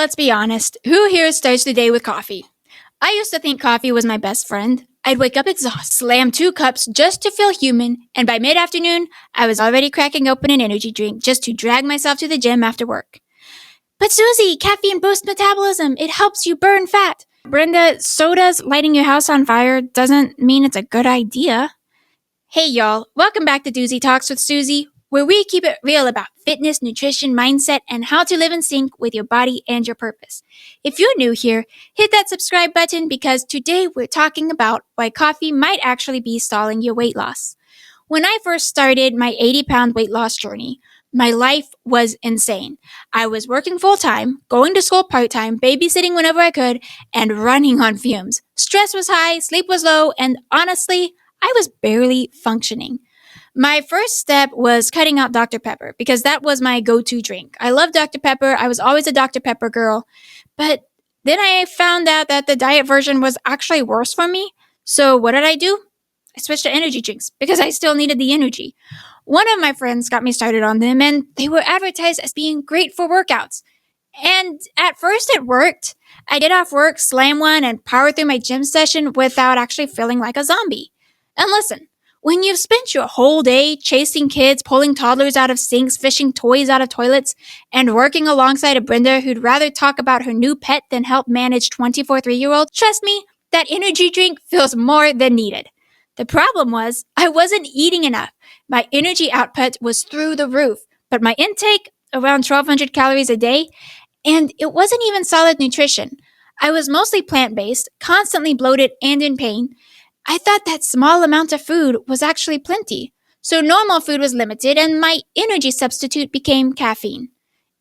let's be honest. Who here starts the day with coffee? I used to think coffee was my best friend. I'd wake up exhausted, slam 2 cups just to feel human, and by mid-afternoon, I was already cracking open an energy drink just to drag myself to the gym after work. But Susie, caffeine boosts metabolism. It helps you burn fat. Brenda, soda's lighting your house on fire doesn't mean it's a good idea. Hey y'all, welcome back to Doozy Talks with Susie, where we keep it real about fitness, nutrition, mindset, and how to live in sync with your body and your purpose. If you're new here, hit that subscribe button because today we're talking about why coffee might actually be stalling your weight loss. When I first started my 80-pound weight loss journey, my life was insane. I was working full-time, going to school part-time, babysitting whenever I could, and running on fumes. Stress was high, sleep was low, and honestly, I was barely functioning. My first step was cutting out Dr. Pepper because that was my go-to drink. I love Dr. Pepper. I was always a Dr. Pepper girl. But then I found out that the diet version was actually worse for me. So what did I do? I switched to energy drinks because I still needed the energy. One of my friends got me started on them and they were advertised as being great for workouts. And at first it worked. I get off work, slam one, and power through my gym session without actually feeling like a zombie. And listen, when you've spent your whole day chasing kids, pulling toddlers out of sinks, fishing toys out of toilets, and working alongside a Brenda who'd rather talk about her new pet than help manage 24 3-year-olds, trust me, that energy drink feels more than needed. The problem was, I wasn't eating enough. My energy output was through the roof, but my intake, around 1,200 calories a day, and it wasn't even solid nutrition. I was mostly plant-based, constantly bloated and in pain. I thought that small amount of food was actually plenty. So normal food was limited and my energy substitute became caffeine.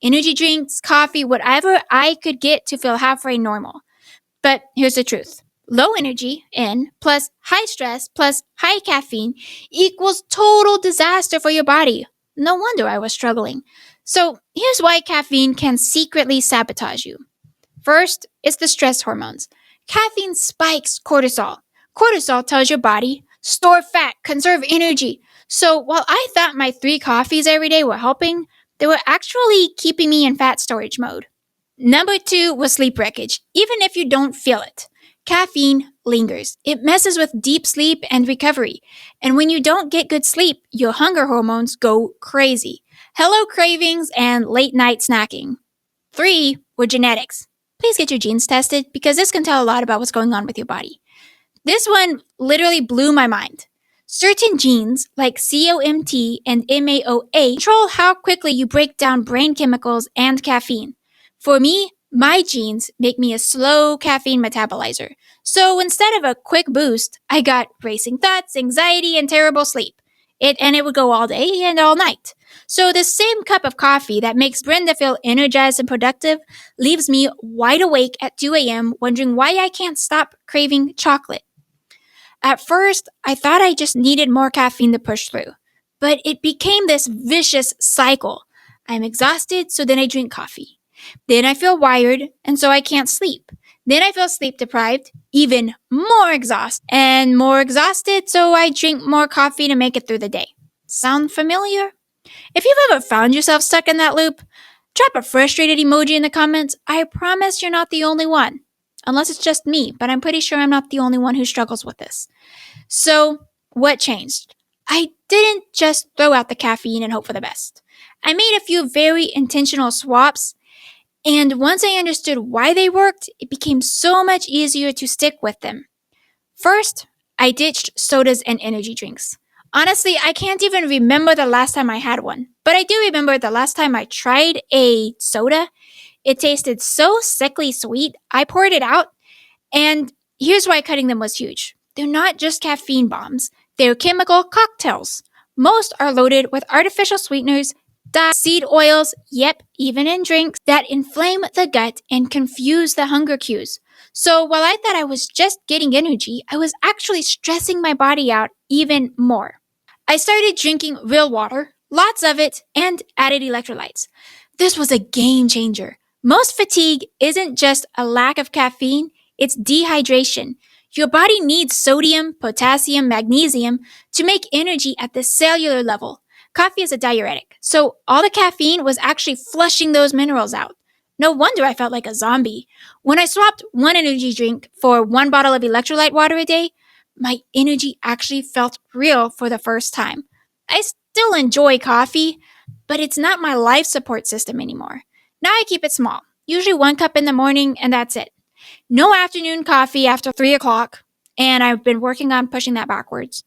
Energy drinks, coffee, whatever I could get to feel halfway normal. But here's the truth. Low energy, N, plus high stress, plus high caffeine equals total disaster for your body. No wonder I was struggling. So here's why caffeine can secretly sabotage you. First, it's the stress hormones. Caffeine spikes cortisol. Cortisol tells your body, store fat, conserve energy. So while I thought my 3 coffees every day were helping, they were actually keeping me in fat storage mode. Number 2 was sleep wreckage, even if you don't feel it. Caffeine lingers. It messes with deep sleep and recovery. And when you don't get good sleep, your hunger hormones go crazy. Hello cravings and late night snacking. 3 were genetics. Please get your genes tested because this can tell a lot about what's going on with your body. This one literally blew my mind. Certain genes, like COMT and MAO-A, control how quickly you break down brain chemicals and caffeine. For me, my genes make me a slow caffeine metabolizer. So instead of a quick boost, I got racing thoughts, anxiety, and terrible sleep. It would go all day and all night. So the same cup of coffee that makes Brenda feel energized and productive leaves me wide awake at 2 a.m. wondering why I can't stop craving chocolate. At first, I thought I just needed more caffeine to push through, but it became this vicious cycle. I'm exhausted, so then I drink coffee. Then I feel wired, and so I can't sleep. Then I feel sleep deprived, even more exhausted, so I drink more coffee to make it through the day. Sound familiar? If you've ever found yourself stuck in that loop, drop a frustrated emoji in the comments. I promise you're not the only one. Unless it's just me, but I'm pretty sure I'm not the only one who struggles with this. So, what changed? I didn't just throw out the caffeine and hope for the best. I made a few very intentional swaps, and once I understood why they worked, it became so much easier to stick with them. First, I ditched sodas and energy drinks. Honestly, I can't even remember the last time I had one, but I do remember the last time I tried a soda. It tasted so sickly sweet, I poured it out, and here's why cutting them was huge. They're not just caffeine bombs, they're chemical cocktails. Most are loaded with artificial sweeteners, dyes, seed oils, even in drinks, that inflame the gut and confuse the hunger cues. So while I thought I was just getting energy, I was actually stressing my body out even more. I started drinking real water, lots of it, and added electrolytes. This was a game changer. Most fatigue isn't just a lack of caffeine, it's dehydration. Your body needs sodium, potassium, magnesium to make energy at the cellular level. Coffee is a diuretic, so all the caffeine was actually flushing those minerals out. No wonder I felt like a zombie. When I swapped one energy drink for one bottle of electrolyte water a day, my energy actually felt real for the first time. I still enjoy coffee, but it's not my life support system anymore. Now I keep it small, usually 1 cup in the morning, and that's it. No afternoon coffee after 3 o'clock, and I've been working on pushing that backwards.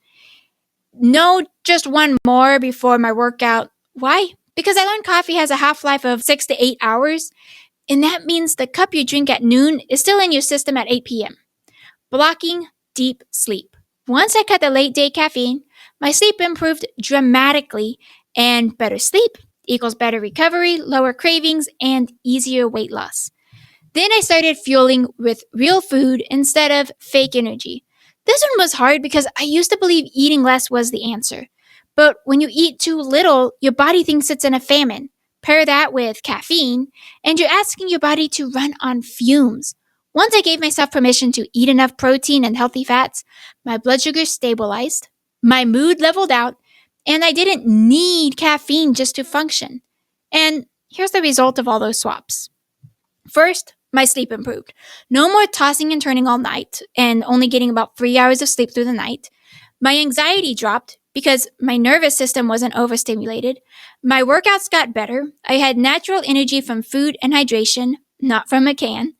No, just one more before my workout. Why? Because I learned coffee has a half life of 6 to 8 hours, and that means the cup you drink at noon is still in your system at 8 p.m. Blocking deep sleep. Once I cut the late day caffeine, my sleep improved dramatically, and better sleep equals better recovery, lower cravings, and easier weight loss. Then I started fueling with real food instead of fake energy. This one was hard because I used to believe eating less was the answer. But when you eat too little, your body thinks it's in a famine. Pair that with caffeine, and you're asking your body to run on fumes. Once I gave myself permission to eat enough protein and healthy fats, my blood sugar stabilized, my mood leveled out, and I didn't need caffeine just to function. And here's the result of all those swaps. First, my sleep improved. No more tossing and turning all night and only getting about 3 hours of sleep through the night. My anxiety dropped because my nervous system wasn't overstimulated. My workouts got better. I had natural energy from food and hydration, not from a can.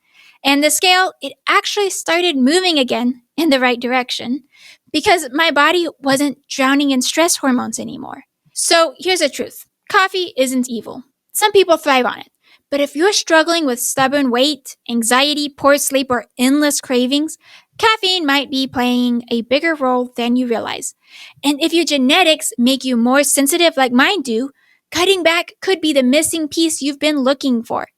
And the scale, it actually started moving again in the right direction because my body wasn't drowning in stress hormones anymore. So here's the truth. Coffee isn't evil. Some people thrive on it. But if you're struggling with stubborn weight, anxiety, poor sleep, or endless cravings, caffeine might be playing a bigger role than you realize. And if your genetics make you more sensitive like mine do, cutting back could be the missing piece you've been looking for.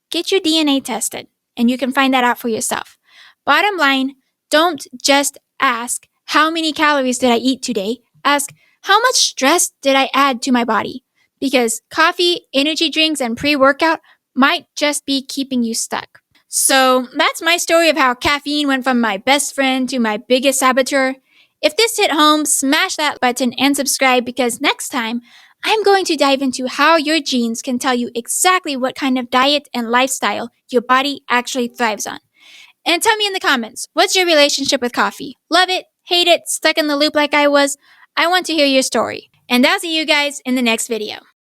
Get your DNA tested, and you can find that out for yourself. Bottom line, don't just ask, how many calories did I eat today? Ask, how much stress did I add to my body? Because coffee, energy drinks, and pre-workout might just be keeping you stuck. So that's my story of how caffeine went from my best friend to my biggest saboteur. If this hit home, smash that button and subscribe because next time I'm going to dive into how your genes can tell you exactly what kind of diet and lifestyle your body actually thrives on. And tell me in the comments, what's your relationship with coffee? Love it? Hate it? Stuck in the loop like I was? I want to hear your story. And I'll see you guys in the next video.